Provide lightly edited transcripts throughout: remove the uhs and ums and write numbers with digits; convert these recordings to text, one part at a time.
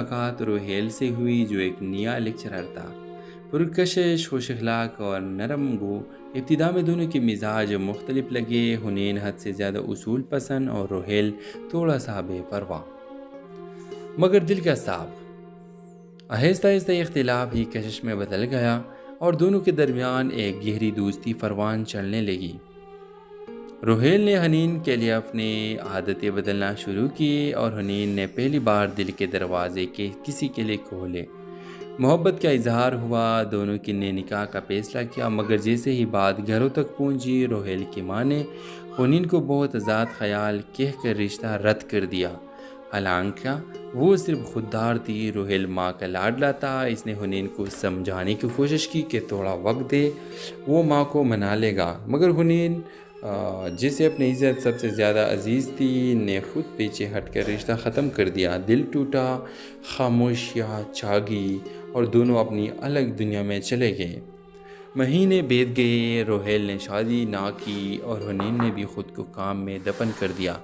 ملاقات روہیل سے ہوئی جو ایک نیا لیکچرر تھا، پرکشش، خوش اخلاق اور نرم گو۔ ابتدا میں دونوں کے مزاج مختلف لگے، حنین حد سے زیادہ اصول پسند اور روہیل تھوڑا سا بے پرواہ مگر دل کا صاف۔ آہستہ آہستہ یہ اختلاف ہی کشش میں بدل گیا اور دونوں کے درمیان ایک گہری دوستی پروان چڑھنے لگی۔ روہیل نے حنین کے لیے اپنی عادتیں بدلنا شروع کی اور حنین نے پہلی بار دل کے دروازے کے کسی کے لیے کھولے۔ محبت کا اظہار ہوا، دونوں کی نے نکاح کا فیصلہ کیا، مگر جیسے ہی بات گھروں تک پہنچی، روہیل کی ماں نے حنین کو بہت آزاد خیال کہہ کر رشتہ رد کر دیا۔ حالانکہ وہ صرف خوددار تھی، روہیل ماں کا لاڈلا تھا۔ اس نے حنین کو سمجھانے کی کوشش کی کہ تھوڑا وقت دے، وہ ماں کو منا لے گا، مگر حنین جسے اپنی عزت سب سے زیادہ عزیز تھی نے خود پیچھے ہٹ کر رشتہ ختم کر دیا۔ دل ٹوٹا، خاموشیاں چھا گئی اور دونوں اپنی الگ دنیا میں چلے گئے۔ مہینے بیت گئے، روہیل نے شادی نہ کی اور حنین نے بھی خود کو کام میں دفن کر دیا،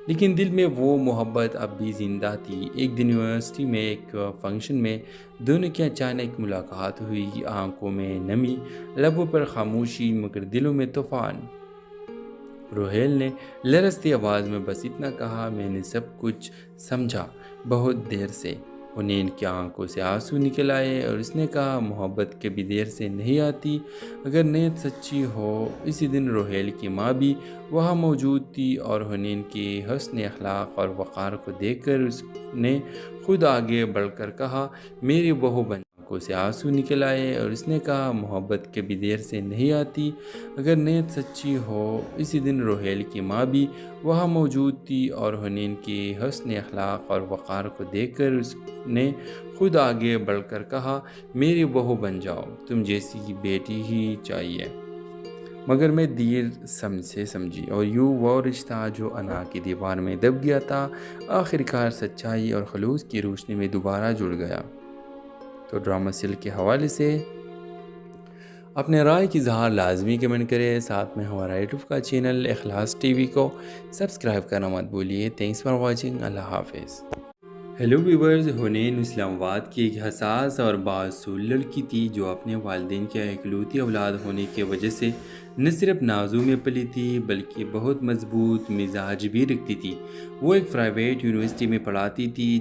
لیکن دل میں وہ محبت اب بھی زندہ تھی۔ ایک دن یونیورسٹی میں ایک فنکشن میں دونوں کی اچانک ملاقات ہوئی، آنکھوں میں نمی، لبوں پر خاموشی مگر دلوں میں طوفان۔ روہیل نے لرزتی آواز میں بس اتنا کہا، میں نے سب کچھ سمجھا بہت دیر سے۔ حنین کی آنکھوں سے آنسو نکل آئے اور اس نے کہا، محبت کبھی دیر سے نہیں آتی اگر نیت سچی ہو۔ اسی دن روہیل کی ماں بھی وہاں موجود تھی اور حنین کی حسن اخلاق اور وقار کو دیکھ کر اس نے خود آگے بڑھ کر کہا، میری بہو بن۔ آنکھوں سے آنسو نکل آئے اور اس نے کہا، محبت کبھی دیر سے نہیں آتی اگر نیت سچی ہو۔ اسی دن روہیل کی ماں بھی وہاں موجود تھی اور حنین کی حسن اخلاق اور وقار کو دیکھ کر اس نے خود آگے بڑھ کر کہا، میری بہو بن جاؤ، تم جیسی بیٹی ہی چاہیے۔ مگر میں دیر سے سمجھی اور یوں وہ رشتہ جو انا کی دیوار میں دب گیا تھا، آخرکار سچائی اور خلوص کی روشنی میں دوبارہ جڑ گیا۔ تو ڈرامہ سیل کے حوالے سے اپنے رائے کی اظہار لازمی کمنٹ کریں، ساتھ میں ہمارا یوٹیوب کا چینل اخلاص ٹی وی کو سبسکرائب کرنا مت بھولیے۔ تھینکس فار واچنگ، اللہ حافظ۔ ہیلو ویورز، حنین اسلام آباد کی ایک حساس اور بااصول لڑکی تھی جو اپنے والدین کی اکلوتی اولاد ہونے کی وجہ سے نہ صرف نازوں میں پلی تھی بلکہ بہت مضبوط مزاج بھی رکھتی تھی۔ وہ ایک پرائیویٹ یونیورسٹی میں پڑھاتی تھی